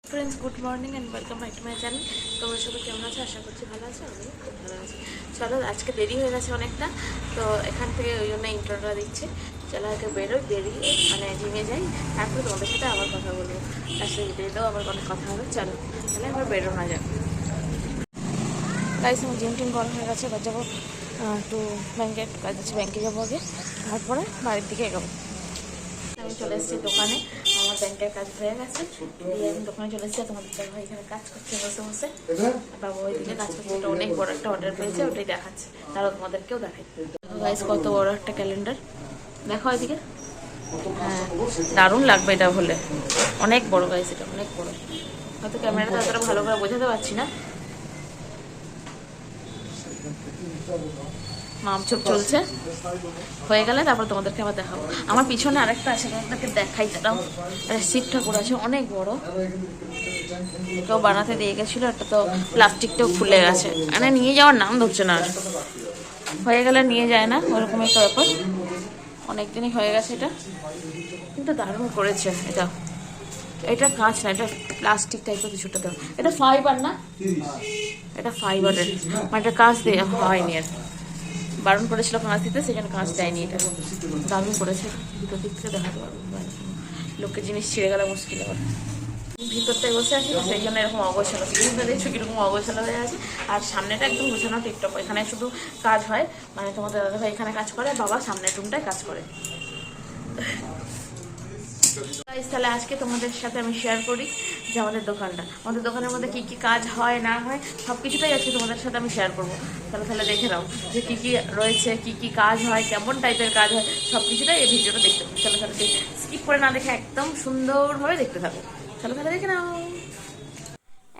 Friends, good morning and welcome back to my channel. তোমরা সবাই কেমন আছো? আশা করছি ভালো আছো। আমি খুব ভালো আছি। চলো, আজকে দেরি হয়ে গেছে অনেকটা, তো এখান থেকে ওই জন্য ইন্ট্রোটা দিচ্ছি। চলো আগে বেরিয়ে মানে জিমে যাই, তারপরে তোমাদের সাথে আবার কথা বলবো। তার সাথে বেরোলেও আবার অনেক কথা হবে। চলো তাহলে আবার বেরোনো যাক। গাইস, আমার জিম টিম করা হয়ে গেছে। এবার যাবো একটু ব্যাংকে, একটু কাজ আছে, ব্যাংকে যাবো আগে, তারপরে বাড়ির দিকে এগোবো। আমি চলে এসেছি দোকানে, আমার ব্যাংকের কাজ হয়ে গেছে। দিয়ে আমি দোকানে চলে এসেছি। তোমাদের ভাই এখানে কাজ করছে বসে বসে, বাবু ওইদিকে কাজ করছে। ওটা অনেক বড় একটা অর্ডার পেয়েছে, ওটাই দেখাচ্ছে। তারও তোমাদেরকেও দেখাই। গাইস, কত বড় একটা ক্যালেন্ডার দেখো এদিকে। হ্যাঁ, দারুণ লাগবে এটা হলে। অনেক বড় গাইস, এটা অনেক বড়। হয়তো ক্যামেরাটা অতটা ভালো করে বোঝাতে পারছি না। মাপঝোপ চলছে, হয়ে গেলে তারপর তোমাদেরকে আবার দেখাবো। আমার পিছনে আরেকটা আছে, তোমাদেরকে দেখাই। তারাও শিব ঠাকুর আছে, অনেক বড়। কেউ বানাতে দিয়ে গেছিলো, একটা তো প্লাস্টিকটাও খুলে গেছে, মানে নিয়ে যাওয়ার নাম ধরছে না। আর হয়ে গেলে নিয়ে যায় না, ওরকম একটা ব্যাপার। অনেকদিনই হয়ে গেছে এটা, কিন্তু দারুণ করেছে এটা। এটা কাঁচ না, এটা প্লাস্টিক টাইপের কিছুটা। দাও, এটা ফাইবার না, এটা ফাইবারের, মানে এটা কাঁচ দিয়ে হয়নি। আর বারণ করেছিল কাঁচ দিতে, সেই জন্য কাঁচ দেয়নি। এটা দারুণ করেছে। ভিতর দিক থেকে দেখাতে পারবো, লোকের জিনিস ছিঁড়ে গেলে মুশকিল। আবার ভিতরটায় বসে আছি, সেই জন্য এরকম অগোছালো। কিন্তু দেখছো কিরকম অগোছালো হয়ে আছে। আর সামনেটা একদম গোছানো টিপটপ। এখানে শুধু কাজ হয়, মানে তোমাদের দাদাভাই এখানে কাজ করে, বাবা সামনের রুমটায় কাজ করে। তাহলে আজকে তোমাদের সাথে আমি শেয়ার করি যে আমাদের দোকানের মধ্যে কি কি কাজ হয় না হয়, সব কিছুটাই আজকে তোমাদের সাথে আমি শেয়ার করবো। তাহলে দেখে নাও যে কি কি রয়েছে, কি কি কাজ হয়, কেমন টাইপের কাজ হয়, সব কিছুটাই এই ভিডিওটা দেখতে পাবো। তাহলে স্কিপ করে না দেখে একদম সুন্দরভাবে দেখতে থাকো। তাহলে দেখে নাও।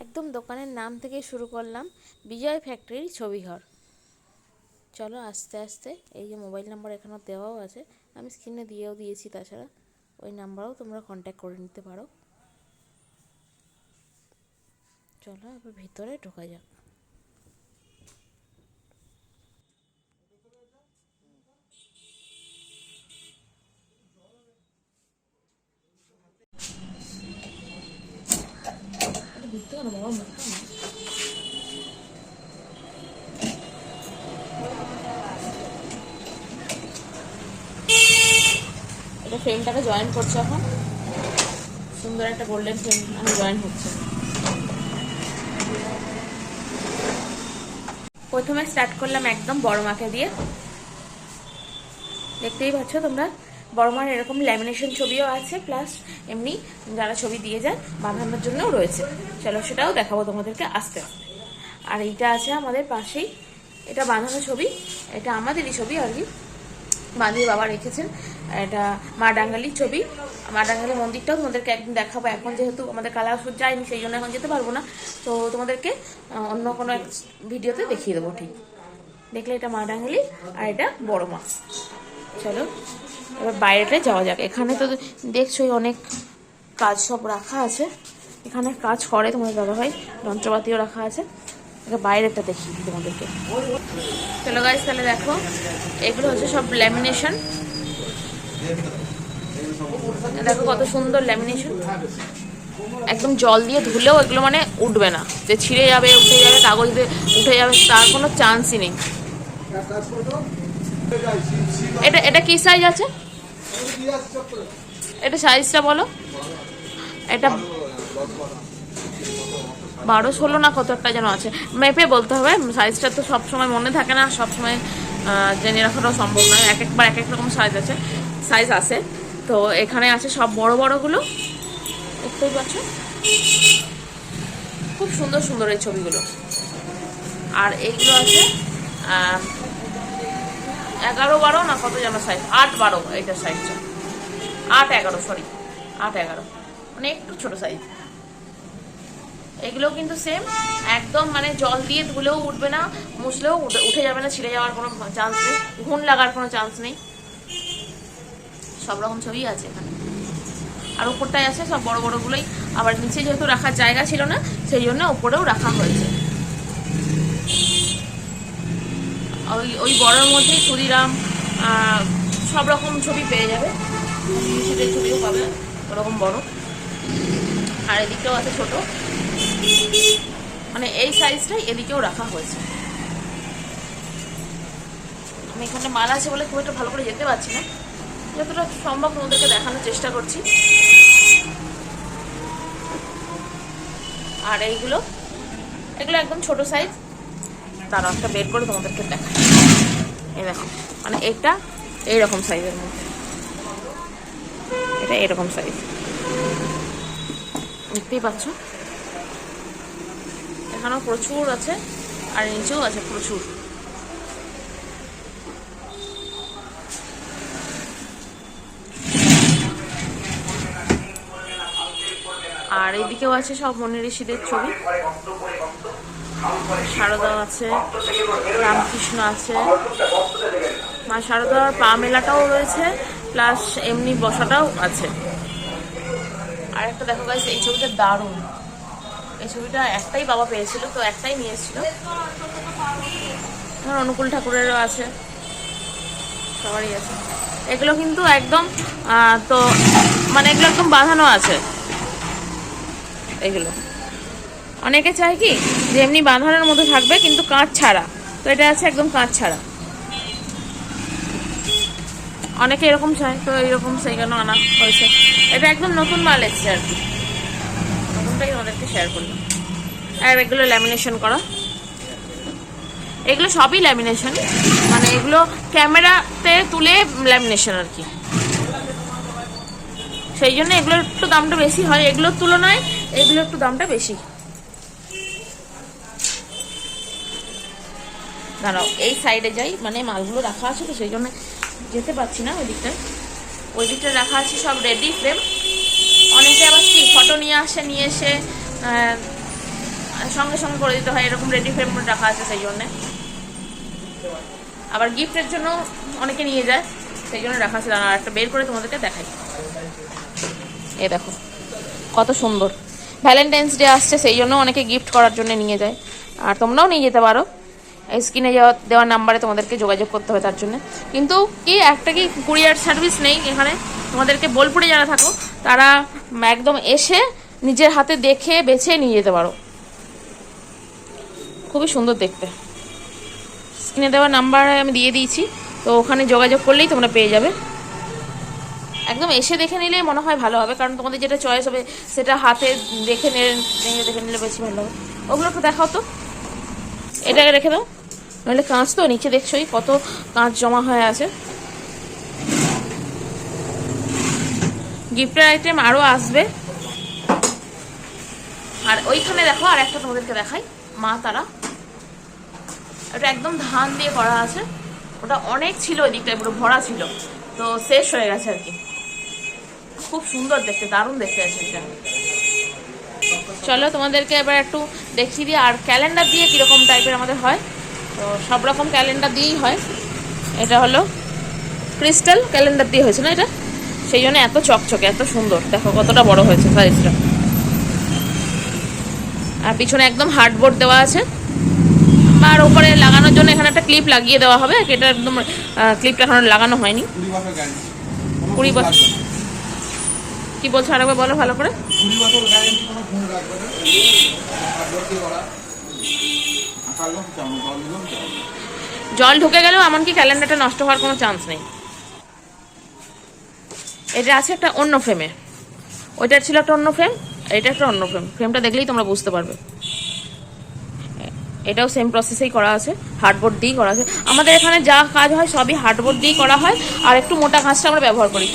একদম দোকানের নাম থেকে শুরু করলাম, বিজয় ফ্যাক্টরির ছবি ঘর। চলো আস্তে আস্তে, এই যে মোবাইল নাম্বার এখানে দেওয়াও আছে, আমি স্ক্রিনে দিয়েও দিয়েছি। তাছাড়া ওই নাম্বারেও তোমরা কন্ট্যাক্ট করে নিতে পারো। চলো এবার ভিতরে ঢোকা যাক। এটা ফ্রেমটাকে জয়েন করছে এখন, সুন্দর একটা গোল্ডেন ফ্রেম আমি জয়েন হচ্ছে। প্রথমে স্টার্ট করলাম একদম বড় মাকে দিয়ে। দেখতেই পাচ্ছ তোমরা, বড় মার এরকম ল্যামিনেশন ছবিও আছে, প্লাস এমনি যারা ছবি দিয়ে যায় বাঁধানোর জন্যও রয়েছে। চলো সেটাও দেখাবো তোমাদেরকে আস্তে আস্তে। আর এইটা আছে আমাদের পাশেই, এটা বাঁধানো ছবি, এটা আমাদেরই ছবি আর কি, বাঁধিয়ে বাবা রেখেছেন। এটা মা ডাঙ্গালির ছবি। মা ডাঙ্গালি মন্দিরটাও তোমাদেরকে একদিন দেখাবো। এখন যেহেতু আমাদের কালারসুট যায়নি, সেই জন্য এখন যেতে পারবো না, তো তোমাদেরকে অন্য কোনো এক ভিডিওতে দেখিয়ে দেবো। ঠিক দেখলে এটা মা ডাঙ্গালি, আর এটা বড় মা। চলো এবার বাইরেটায় যাওয়া যাক। এখানে তো দেখছোই অনেক কাজ সব রাখা আছে, এখানে কাজ করে তোমাদের দাদাভাই, যন্ত্রপাতিও রাখা আছে। বাইরেটা দেখি তোমাদেরকে। চলো গাইস, তাহলে দেখো, এগুলো হচ্ছে সব ল্যামিনেশন। দেখো কত সুন্দর ল্যামিনেশন, একদম জল দিয়ে ধুলেও এগুলো মানে উঠবে না, যে ছিঁড়ে যাবে, উঠে যাবে, কাগজ দিয়ে উঠে যাবে, তার কোনো চান্সই নেই। এটা এটা কি সাইজ আছে? এটা সাইজটা বলো। এটা 12-16 না কত একটা যেন আছে, মেপে বলতে হবে। সাইজটা তো সবসময় মনে থাকে না, সবসময় জেনে রাখাটাও সম্ভব নয়। এক একবার এক এক রকম সাইজ আছে। তো এখানে আছে সব বড় বড়গুলো, দেখতেই পাচ্ছ, খুব সুন্দর সুন্দর এই ছবিগুলো। আর এইগুলো আছে 11-12 না কত যেন সাইজ, 8-12 এইটার সাইজটা, 8-11, সরি 8-11, মানে একটু ছোট সাইজ। এগুলোও কিন্তু সেম, একদম মানে জল দিয়ে ধুলেও উঠবে না, মুছলেও উঠে যাবে না, ছিঁড়ে যাওয়ার কোনো চান্স নেই, ঘুণ লাগার কোনো চান্স নেই। সব রকম ছবি আছে এখানে। আর উপরটায় আছে সব বড় বড়গুলোই। আবার নিচে যেহেতু রাখার জায়গা ছিল না, সেই জন্য উপরেও রাখা হয়েছে। ওই বড়োর মধ্যেই ক্ষুদিরাম সব রকম ছবি পেয়ে যাবে, ছবিও পাবে ওরকম বড়। আর এদিকেও আছে ছোট, মানে এই সাইজটাই এদিকেও রাখা হয়েছে। আমি এখানে মাল আছে বলে খুব একটা ভালো করে যেতে পারছি না, যতটা সম্ভব তোমাদেরকে দেখানোর চেষ্টা করছি। আর এগুলো একদম ছোট সাইজ। তারা একটা বের করে তোমাদেরকে দেখায়। এই দেখো, মানে এটা এইরকম সাইজের মধ্যে, এটা এরকম সাইজ, দেখতেই পাচ্ছ। এখানেও প্রচুর আছে, আর নিচেও আছে প্রচুর। আর এইদিকেও আছে সব মুনি ঋষিদের ছবি, শারদা আছে, রামকৃষ্ণ আছে, মা শারদার পা মেলাটাও রয়েছে, প্লাস এমনি বসাটাও আছে। আর একটা দেখো গাইস, এই ছবিটা দারুণ। এই ছবিটা একটাই বাবা পেয়েছিল, তো একটাই নিয়ে এসেছিল। অনুকূল ঠাকুরেরও আছে, সবারই আছে। এগুলো কিন্তু একদম তো মানে এগুলো একদম বাঁধানো আছে। এগুলো অনেকে চায় কি যে এমনি বাঁধানোর মধ্যে থাকবে, কিন্তু কাঁচ ছাড়া। তো এটা আছে একদম কাঁচ ছাড়া। অনেকে এরকম চায়, তো এইরকম সেই জন্য আনা হয়েছে। এটা একদম নতুন মাল এসছে আর কি, নতুনটাই আমাদেরকে শেয়ার করলাম। আর এগুলো ল্যামিনেশন করা, এগুলো সবই ল্যামিনেশন, মানে এগুলো ক্যামেরাতে তুলে ল্যামিনেশন আর কি। সেই জন্য এগুলোর একটু দামটা বেশি হয়, এগুলোর তুলনায় এগুলো একটু দামটা বেশি। দাঁড়াও, এই সাইডে যাই, মানে মালগুলো রাখা আছে তো সেই জন্য যেতে পারছি না ওই দিকটায়। ওই দিকটা রাখা আছে সব রেডি ফ্রেম। অনেকে আবার কি ফটো নিয়ে আসে, নিয়ে এসে সঙ্গে সঙ্গে করে দিতে হয়, এরকম রেডি ফ্রেম রাখা আছে সেই জন্যে। আবার গিফটের জন্য অনেকে নিয়ে যায়, সেই জন্য রাখা আছে। আর একটা বের করে তোমাদেরকে দেখাই। এই দেখো কত সুন্দর, ভ্যালেন্টাইন্স ডে আসছে সেই জন্য অনেকে গিফট করার জন্য নিয়ে যায়। আর তোমরাও নিয়ে যেতে পারো, স্ক্রিনে দেওয়া নাম্বারে তোমাদেরকে যোগাযোগ করতে হবে তার জন্য। কিন্তু কি একটা কি কুরিয়ার সার্ভিস নেই এখানে, তোমাদেরকে বোলপুরে যারা থাকো তারা একদম এসে নিজের হাতে দেখে বেছে নিয়ে যেতে পারো। খুবই সুন্দর দেখতে। স্ক্রিনে দেওয়া নাম্বার আমি দিয়ে দিয়েছি, তো ওখানে যোগাযোগ করলেই তোমরা পেয়ে যাবে। একদম এসে দেখে নিলে মনে হয় ভালো হবে, কারণ তোমাদের যেটা চয়েস হবে সেটা হাতে দেখে নিলে বেশি ভালো হবে। ওগুলো একটু দেখাও তো, এটাকে রেখে দাও, নাহলে কাঁচ তো নিচে দেখছোই কত কাঁচ জমা হয়ে আছে। গিফটের আইটেম আরও আসবে। আর ওইখানে দেখো, আর একটা তোমাদেরকে দেখাই, মা তারা। ওটা একদম ধান দিয়ে করা আছে, ওটা অনেক ছিল, ওই দিকটায় পুরো ভরা ছিল, তো শেষ হয়ে গেছে আর কি। খুব সুন্দর দেখতে, দারুণ দেখতে আছে এটা। চলো তোমাদেরকে এবার একটু দেখিয়ে দিই। আর ক্যালেন্ডার দিয়ে কীরকম টাইপের আমাদের হয়, তো সব রকম ক্যালেন্ডার দিয়েই হয়। এটা হলো ক্রিস্টাল ক্যালেন্ডার দিয়ে হয়েছে না এটা, সেই জন্য এত চকচকে, এত সুন্দর। দেখো কতটা বড় হয়েছে সাইজটা। আর পিছনে একদম হার্ডবোর্ড দেওয়া আছে, আর ওপরে লাগানোর জন্য এখানে একটা ক্লিপ লাগিয়ে দেওয়া হবে। এটা একদম ক্লিপটা এখন লাগানো হয়নি। 20 বছর কি বলছো আরেকবার বলো ভালো করে। জল ঢুকে গেলেও এমনকি ক্যালেন্ডারটা নষ্ট হওয়ার কোনো চান্স নেই। এটা আছে একটা অন্য ফ্রেমে, ওইটার ছিল একটা অন্য ফ্রেম, এটা একটা অন্য ফ্রেম। ফ্রেমটা দেখলেই তোমরা বুঝতে পারবে। এটাও সেম প্রসেসেই করা আছে, হার্ডবোর্ড দিয়েই করা আছে। আমাদের এখানে যা কাজ হয় সবই হার্ডবোর্ড দিয়েই করা হয়, আর একটু মোটা কাঁচটা আমরা ব্যবহার করি।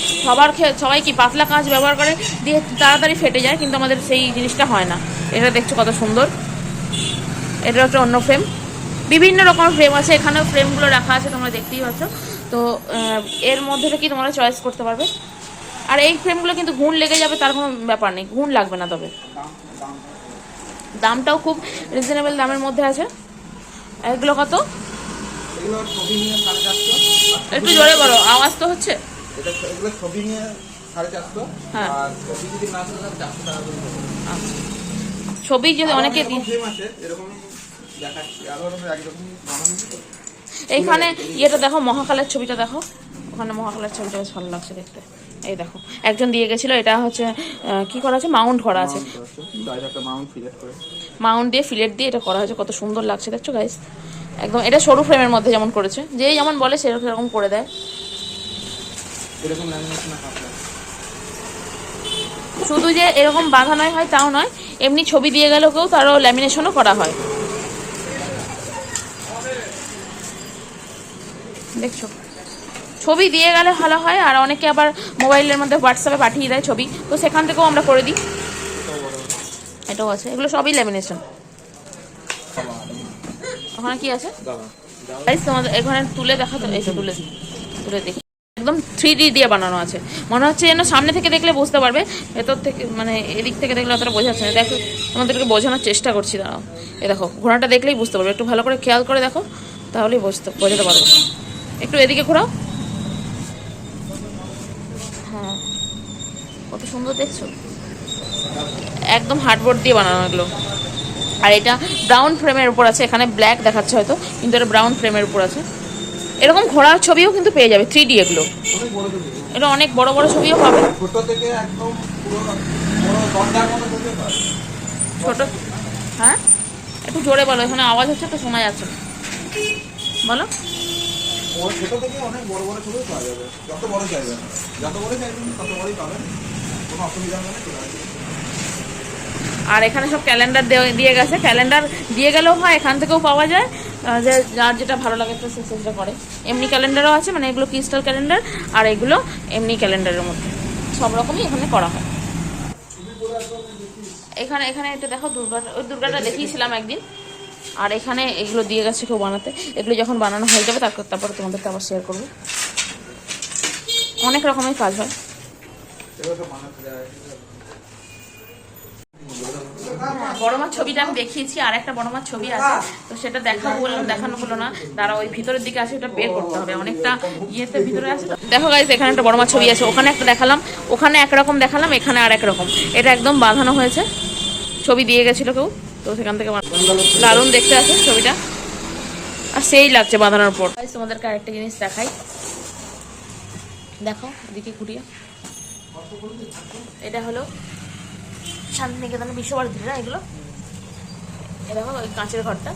সবাই কি পাতলা কাঁচ ব্যবহার করে দিয়ে তাড়াতাড়ি ফেটে যায়, কিন্তু আমাদের সেই জিনিসটা হয় না। এটা দেখছো কত সুন্দর। এটা একটা অন্য ফ্রেম, বিভিন্ন রকমের ফ্রেম আছে, এখানেও ফ্রেমগুলো রাখা আছে, তোমরা দেখতেই পাচ্ছ। তো এর মধ্যে থেকে তোমরা চয়েস করতে পারবে। আর এই ফ্রেমগুলো কিন্তু ঘুণ লেগে যাবে তার কোনো ব্যাপার নেই, ঘুণ লাগবে না। তবে দামটাও খুব রিজনেবল দামের মধ্যে আছে। এগুলো কত? একটু জোরে বলো, আওয়াজ তো হচ্ছে। হ্যাঁ, ছবি যদি অনেকে এইখানে ইয়েটা দেখো, মহাকালের ছবিটা দেখো, ওখানে মহাকালের ছবিটা বেশ ভালো লাগছে দেখতে। এই দেখো একজন দিয়ে গেছিলো, এটা হচ্ছে কি করা আছে, মাউন্ট করা আছে, মাউন্ট দিয়ে ফিলেট দিয়ে এটা করা হয়েছে, কত সুন্দর লাগছে দেখছো গাইস। একদম এটা সরু ফ্রেমের মধ্যে যেমন করেছে, যেই যেমন বলে সেরকম করে দেয়। শুধু যে এরকম বাঁধানোই হয় তাও নয়, এমনি ছবি দিয়ে গেল কেউ তারও ল্যামিনেশনও করা হয়, দেখছো। ছবি দিয়ে গেলে ভালো হয়, আর অনেকে আবার মোবাইলের মধ্যে হোয়াটসঅ্যাপে পাঠিয়ে দেয় ছবি, তো সেখান থেকেও আমরা করে দিই। এটাও আছে, এগুলো সবই ল্যামিনেশন। ওখানে কি আছে তোমাদের এখানে তুলে দেখা তো, এই তো তুলে তুলে দেখি, একদম 3D দিয়ে বানানো আছে, মনে হচ্ছে যেন সামনে থেকে দেখলে বুঝতে পারবে, ভেতর থেকে মানে এদিক থেকে দেখলে অতটা বোঝা যাচ্ছে না। দেখো তোমাদেরকে বোঝানোর চেষ্টা করছি, দাঁড়াও। এ দেখো ঘোড়াটা দেখলেই বুঝতে পারবে, একটু ভালো করে খেয়াল করে দেখো, তাহলেই বোঝাতে পারবো। একটু এদিকে ঘোরাও, হ্যাঁ কত সুন্দর দেখছো, একদম হার্ডবোর্ড দিয়ে বানানো এগুলো। আর এটা ব্রাউন ফ্রেমের উপর আছে, এখানে ব্ল্যাক দেখাচ্ছে হয়তো, কিন্তু এটা ব্রাউন ফ্রেমের উপর আছে। এরকম ঘোড়ার ছবিও কিন্তু পেয়ে যাবে 3D এগুলো, এটা অনেক বড় বড় ছবিও পাবে, ছোট। হ্যাঁ একটু জোরে বলো, এখানে আওয়াজ হচ্ছে তো শোনা যাচ্ছে, বলো। আর এখানে সব ক্যালেন্ডার দিয়ে গেছে, ক্যালেন্ডার দিয়ে গেলেও হয়, এখান থেকেও পাওয়া যায়, যে যার যেটা ভালো লাগে তো সে সেটা করে। এমনি ক্যালেন্ডারও আছে, মানে এগুলো ক্রিস্টাল ক্যালেন্ডার, আর এগুলো এমনি ক্যালেন্ডারের মধ্যে, সব রকমই এখানে করা হয়। এখানে এখানে এটা দেখো দুর্গাটা, ওই দুর্গাটা দেখিয়েছিলাম একদিন। আর এখানে এগুলো দিয়ে গেছে কেউ বানাতে, এগুলো যখন বানানো হয়ে যাবে তারপরে তোমাদেরকে আবার শেয়ার করবো। অনেক রকমের কাজ হয়। বড় মাছ ছবিটা আমি দেখিয়েছি, আর একটা বড় মাছ ছবি আছে, তো সেটা দেখাবো বললাম, দেখানো হলো না, তারা ওই ভিতরের দিকে আছে, ওটা বের করতে হবে, অনেকটা ইয়েতে ভিতরে আছে। দেখো গাইস এখানে একটা বড় মাছ ছবি আছে, ওখানে একটা দেখালাম, ওখানে একরকম দেখালাম, এখানে আর একরকম। এটা একদম বাঁধানো হয়েছে, ছবি দিয়ে গেছিলো কেউ, তো সেখান থেকে দারুণ দেখতে আছে ছবিটা, আর সেই লাগছে বাঁধানোর পর। তোমাদেরকে আরেকটা জিনিস দেখাই, দেখো এদিকে ঘুরিয়ে, এটা হলো শান্তিনিকেতনের বিশ্বভারতী না, এগুলো এ দেখো ওই কাঁচের ঘরটা,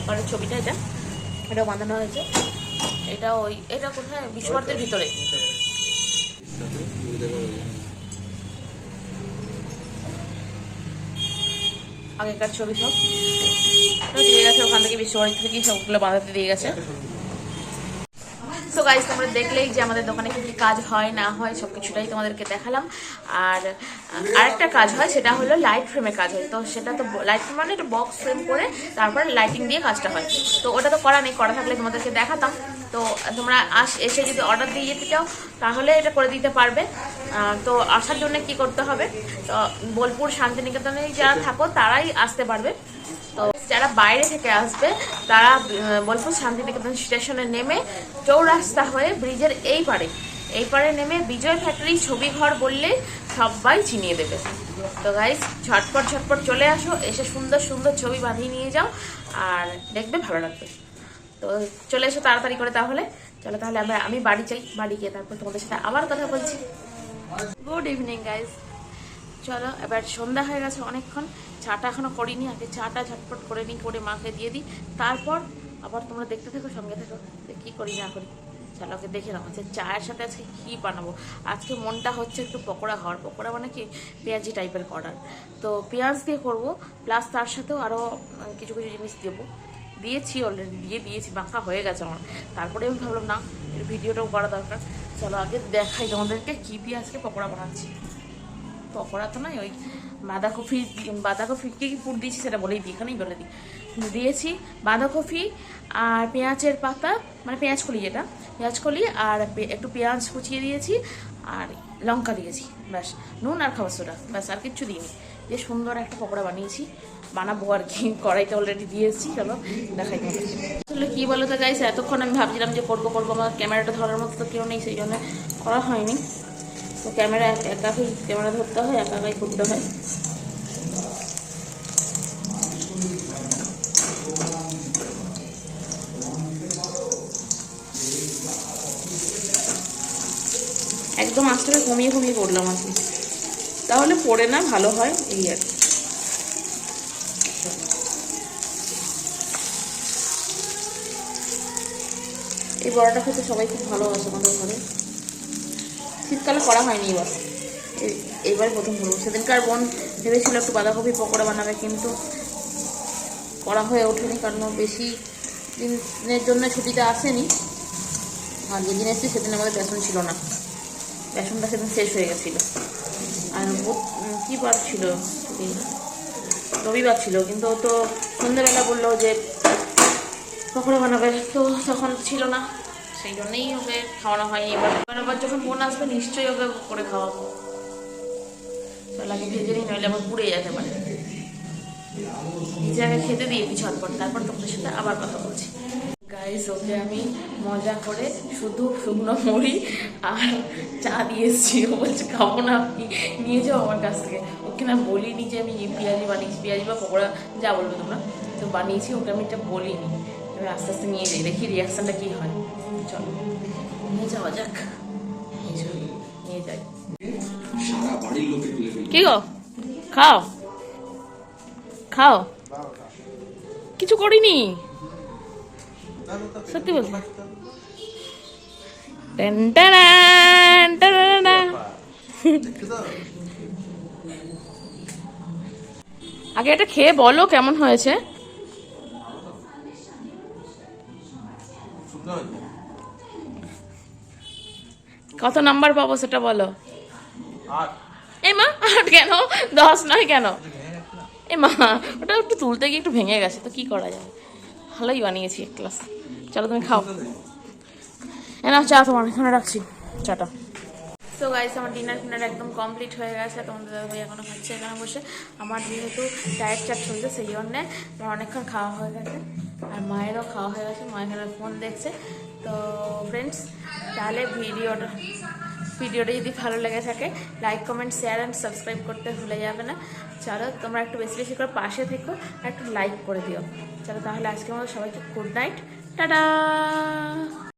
ঘরের ছবিটা, এটাও বাঁধানো হয়েছে। এটা কোথায়, বিশ্বভারতীর ভিতরে। আগেকার ছবি সব দিয়ে গেছে, ওখান থেকে বিশ্বভারতী থেকে সবগুলো বাঁধাতে দিয়ে গেছে। সো গাইস তোমরা দেখলেই যে আমাদের দোকানে কি কাজ হয় না হয় সব কিছুটাই তোমাদেরকে দেখালাম। আর আরেকটা কাজ হয়, সেটা হলো লাইট ফ্রেমে কাজ হয়। তো সেটা তো লাইট ফ্রেম মানে একটা বক্স ফ্রেম করে তারপর লাইটিং দিয়ে কাজটা হয়। তো ওটা তো করা নেই, করা থাকলে তোমাদেরকে দেখাতাম। তো তোমরা এসে যদি অর্ডার দিয়ে যেতে চাও তাহলে এটা করে দিতে পারবে। তো আসার জন্য কি করতে হবে, তো বোলপুর শান্তিনিকেতনে যারা থাকো তারাই আসতে পারবে। তো যারা বাইরে থেকে আসবে তারা বোলপুর শান্তিনিকেতন স্টেশনে নেমে চৌরাস্তা হয়ে ব্রিজের এই পারে নেমে বিজয় ফ্যাক্টরি ছবি ঘর বললে সবাই চিনিয়ে দেবে। তো গাইস ঝটপট চলে আসো, এসে সুন্দর সুন্দর ছবি বাঁধিয়ে নিয়ে যাও, আর দেখবে ভালো লাগবে। তো চলে এসো তাড়াতাড়ি করে, তাহলে চলো তাহলে আমি বাড়ি যাই, বাড়ি গিয়ে তারপর তোমাদের সাথে আবার কথা বলছি। গুড ইভিনিং গাইস, চলো এবার সন্ধ্যা হয়ে গেছে অনেকক্ষণ, চাটা এখনো করিনি, আগে চাটা ঝটপট করে নিই, করে মাকে দিয়ে দিই, তারপর আবার তোমরা দেখতে থাকো, সঙ্গে থাকো কি করি না করি। চলো ওকে দেখে নাও যে চায়ের সাথে আজকে কী বানাবো। আজকে মনটা হচ্ছে একটু পকোড়া খাওয়ার, পকোড়া মানে কি পেঁয়াজি টাইপের করার, তো পেঁয়াজ দিয়ে করবো, প্লাস তার সাথেও আরও কিছু কিছু জিনিস দেবো, দিয়েছি অলরেডি, দিয়ে দিয়েছি, মাখা হয়ে গেছে আমার। তারপরে আমি ভাবলাম না এর ভিডিওটাও করা দরকার, চলো আগে দেখাই তোমাদেরকে কী দিয়ে আজকে পকোড়া বানাচ্ছি। পকোড়া তো নয়, ওই বাঁধাকপি কী পুর দিয়েছি সেটা বলেই দিই, এখানেই বলে দিয়েছি বাঁধাকপি আর পেঁয়াজের পাতা, মানে পেঁয়াজ কলি, যেটা পেঁয়াজ কলি, আর একটু পেঁয়াজ কুচিয়ে দিয়েছি, আর লঙ্কা দিয়েছি, ব্যাস, নুন আর খাবার সোডা, ব্যাস, আর কিচ্ছু দিইনি। যে সুন্দর একটা পকোড়া বানিয়েছি, বানাবো আর কি, কড়াইতে অলরেডি দিয়েছি, চলো দেখাই তোমাদেরকে। আসলে কী বলো তো গাইস, এতক্ষণ আমি ভাবছিলাম যে করবো আমার ক্যামেরাটা ধরার মতো তো কেউ নেই, সেই জন্য করা হয়নি। তো ক্যামেরা একাই ক্যামেরা ধরতে হয়, একাই করতে হয়। একদম আঁচটাকে কমিয়ে কমিয়ে করলাম আর কি, তাহলে পড়ে না, ভালো হয় এই আর কি। এই বড়াটা খেতে সবাই খুব ভালোবাসে আমাদের ঘরে। শীতকালে করা হয়নি এবার, এইবার প্রথম করবো। সেদিনকার বোন ভেবেছিল একটু বাঁধাকপি পকোড়া বানাবে, কিন্তু করা হয়ে ওঠেনি, কারণ বেশি দিনের জন্য ছুটিতে আসেনি। আর যেদিন এসেছি সেদিন আমাদের বেসন ছিল না, বেসনটা সেদিন শেষ হয়ে গেছিলো। আর কী বার ছিল, রবিবার ছিল, কিন্তু ও তো সন্ধ্যেবেলা বললো যে পকোড়া বানাবে, তো তখন ছিল না, সেই জন্যেই ওকে খাওয়ানো হয়নি। এবার যখন বোন আসবে নিশ্চয়ই ওকে করে খাওয়াবো। তাহলে আগে ভেজে নিই, নইলে আবার পুড়ে যেতে পারে। নিজে আগে খেতে দিয়ে ঝটপট, তারপর তোমাদের সাথে আবার কথা বলছি। গাইস, ওকে আমি মজা করে শুধু শুকনো মুড়ি আর চা দিয়ে এসেছি। ও বলছে খাবো না, আপনি নিয়ে যাও আমার কাছ থেকে। ওকে না বলিনি যে আমি পেঁয়াজি বানিয়েছি, পেঁয়াজি বা পকোড়া যা বলবে তোমরা, তো বানিয়েছি। ওকে আমি এটা বলিনি, আমি আস্তে আস্তে নিয়ে যাই, দেখি রিয়াকশানটা কী হয়। চলো নিয়ে যাওয়া যাক, নিয়ে যাই। কি গো, খাও খাও, কিছু করিনি সত্যি বলছি। আগে এটা খেয়ে বলো কেমন হয়েছে। কত নাম্বার পাবো সেটা বলো। এ মা, 8 কেন, 10 নয় কেন? এ মা, ওটা একটু তুলতে গিয়ে একটু ভেঙে গেছে, তো কি করা যায়, ভালোই বানিয়েছি এক ক্লাস। চলো তুমি খাও, না চা তোমার এখানে রাখছি, চাটা। তো গাইস, আমার ডিনার একদম কমপ্লিট হয়ে গেছে। তোমাদের দাদাভাই এখনো খাচ্ছে এখানে বসে। আমার যেহেতু ডায়েট চাট চলছে, সেই জন্যে আমার অনেকক্ষণ খাওয়া হয়ে গেছে, আর মায়েরও খাওয়া হয়ে গেছে। মা এখানে ফোন দেখছে। তো ফ্রেন্ডস, তাহলে ভিডিওটা যদি ভালো লেগে থাকে, like comment share and subscribe করতে ভুলে যাবে না। চলো তোমরা একটু বেশি বেশি করে পাশে থেকো, আর একটু লাইক করে দিও। চলো তাহলে আজকের মতো সবাইকে গুড নাইট, টাটা।